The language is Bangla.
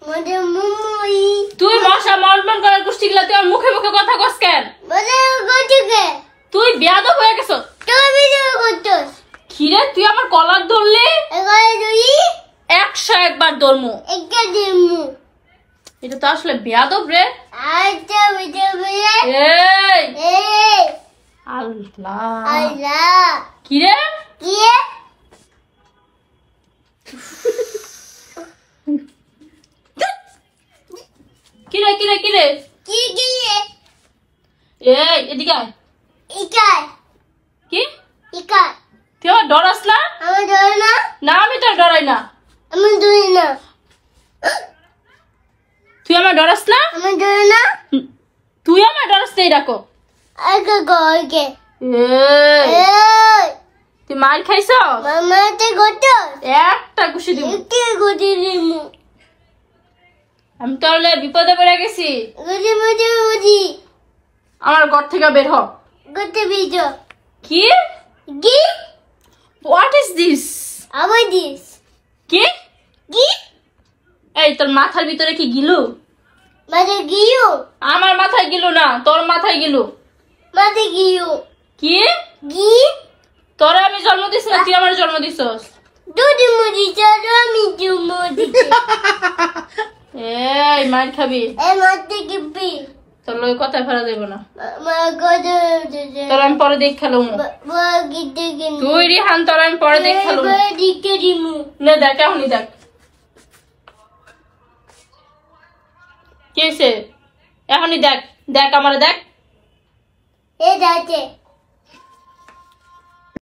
মজা মুমুই তুই মশা মলমল করে কুষ্টি গিলা তুই মুখে মুখে কথা কস কেন বলে গটিকে তুই বেয়াদব হয়ে গেছ তুই ভিডিও করছস খিরে তুই আমার কলার ধরলি এগারে দুই 101 বার ধরমু একটা দিমু এটা তো আসলে বেয়াদব রে আচ্ছা ভিডিও বলে এই এই আল্লাহ আল্লাহ কিরে কি কিরে কিরে কিরে কি কি এই এদিকে আয় ইকাই কি ইকাই তুই আমার ডরাস না আমি ধরে না না আমি তোর ডরাই না আমি ধরে না তুই আমার ডরাস না আমি ধরে না তুই আমার ডরাস নেই ডাকো আগে গকে এই এই তুই মার খাইছ মামাতে করছস একটা খুশি দিব একটু গটি দিমু আমি তাহলে বিপদে পড়ে গেছি গটি মজা বুঝি আমার ঘর থেকে বের হ গটি বিজো কি কি হোয়াট ইজ দিস আবার দিস কি কি এই তোর মাথার ভিতরে কি গিলু মাঝে গিয়েও আমার মাথায় গিলু না তোর মাথায় গিলু মাঝে গিয়েও কি কি তোরা আমি জন্ম দিছি না তুই আমার জন্ম দিছস দুটি মুড়ি চালো আমি মুড়ি এই মার খাবি এ মাতে কিপি তোর লগে কথা ফেরা দেব না মা গদে তোর আমি পরে দেখ খেলুম বা গিতে গিন তুই রিহান তোর আমি পরে দেখ খেলুম বা দিকে দিমু নে দেখ এখনই দেখ কি হয়েছে এখনই দেখ দেখ আমারে দেখ এ যাচ্ছে